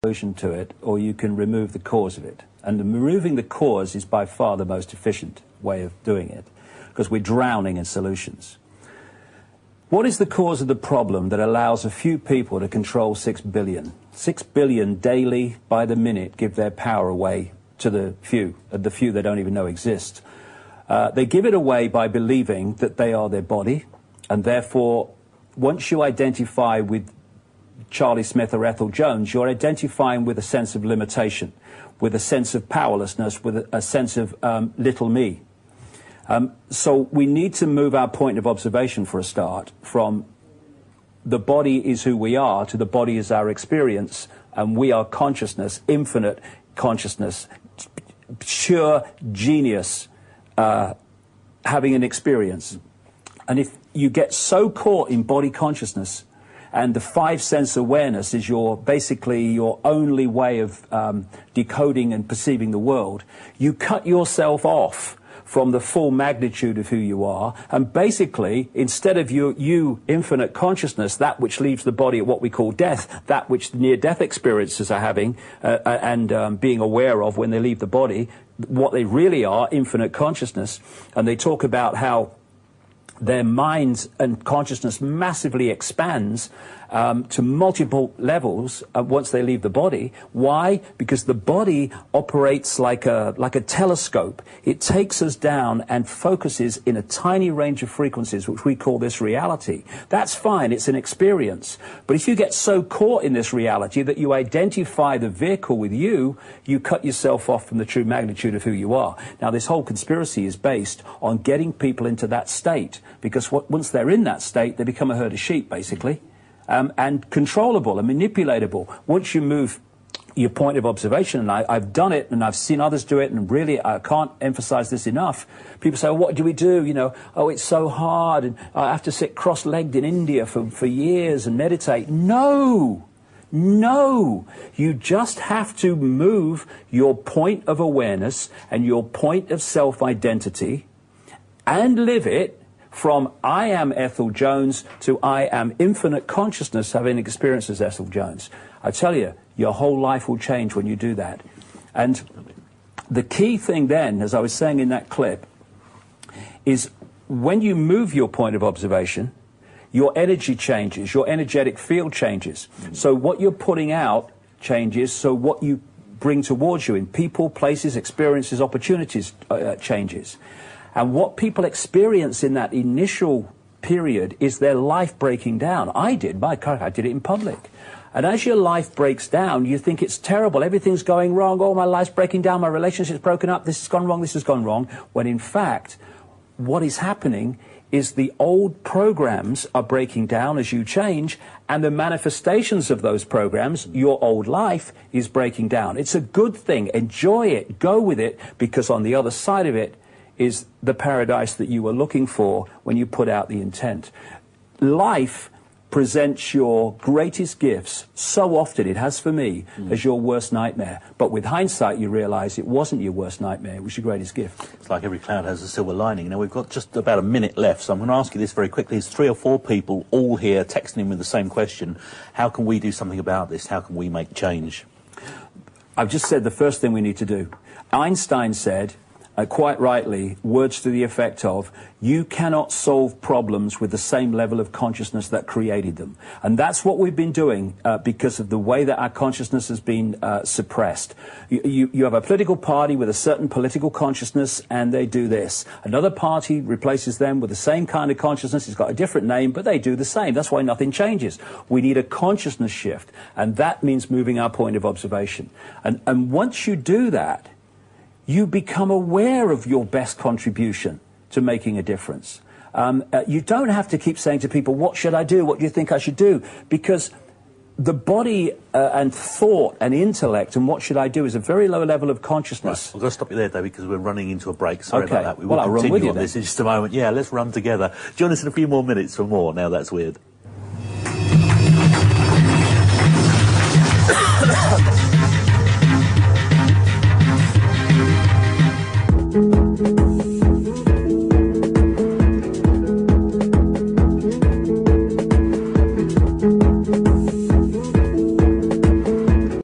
solution to it, or you can remove the cause of it. And removing the cause is by far the most efficient way of doing it, because we're drowning in solutions. What is the cause of the problem that allows a few people to control 6 billion? 6 billion daily, by the minute, give their power away to the few they don't even know exist. They give it away by believing that they are their body, and therefore, once you identify with Charlie Smith or Ethel Jones, you're identifying with a sense of limitation, with a sense of powerlessness, with a sense of little me. So we need to move our point of observation for a start from the body is who we are to the body is our experience, and we are consciousness, infinite consciousness, pure genius, having an experience. And if you get so caught in body consciousness, and the five-sense awareness is basically your only way of decoding and perceiving the world, you cut yourself off from the full magnitude of who you are, and basically, instead of you infinite consciousness, that which leaves the body at what we call death, that which near-death experiences are having and being aware of when they leave the body, what they really are, infinite consciousness. And they talk about how their minds and consciousness massively expands to multiple levels once they leave the body. Why? Because the body operates like a telescope. It takes us down and focuses in a tiny range of frequencies, which we call this reality. That's fine, it's an experience. But if you get so caught in this reality that you identify the vehicle with you, you cut yourself off from the true magnitude of who you are. Now, this whole conspiracy is based on getting people into that state, because once they're in that state, they become a herd of sheep, basically. And controllable and manipulatable. Once you move your point of observation, and I've done it, and I've seen others do it, and really I can't emphasize this enough. People say, well, what do we do? You know, oh, it's so hard, and I have to sit cross-legged in India for years and meditate. No! No! You just have to move your point of awareness and your point of self-identity and live it from I am Ethel Jones to I am infinite consciousness having experienced as Ethel Jones. I tell you, your whole life will change when you do that. And the key thing then, as I was saying in that clip, is when you move your point of observation, your energy changes, your energetic field changes. So what you're putting out changes, so what you bring towards you in people, places, experiences, opportunities changes. And what people experience in that initial period is their life breaking down. I did it in public. And as your life breaks down, you think it's terrible, everything's going wrong, oh, my life's breaking down, my relationship's broken up, this has gone wrong, this has gone wrong, when in fact, what is happening is the old programs are breaking down as you change, and the manifestations of those programs, your old life, is breaking down. It's a good thing, enjoy it, go with it, because on the other side of it, is the paradise that you were looking for when you put out the intent. Life presents your greatest gifts so often, it has for me, as your worst nightmare. But with hindsight, you realize it wasn't your worst nightmare, it was your greatest gift. It's like every cloud has a silver lining. Now, we've got just about a minute left, so I'm going to ask you this very quickly. There's 3 or 4 people all here texting in with the same question. How can we do something about this? How can we make change? I've just said the first thing we need to do. Einstein said, quite rightly, words to the effect of, you cannot solve problems with the same level of consciousness that created them. And that's what we've been doing because of the way that our consciousness has been suppressed. You have a political party with a certain political consciousness, and they do this. Another party replaces them with the same kind of consciousness. It's got a different name, but they do the same. That's why nothing changes. We need a consciousness shift, and that means moving our point of observation. And once you do that, you become aware of your best contribution to making a difference. You don't have to keep saying to people, what should I do? What do you think I should do? Because the body and thought and intellect and what should I do is a very low level of consciousness. Right. I've got to stop you there, David, because we're running into a break. Sorry about that. We will I'll run with continue you on then. this in just a moment. Yeah, let's run together. Join us in a few more minutes for more. Now That's Weird.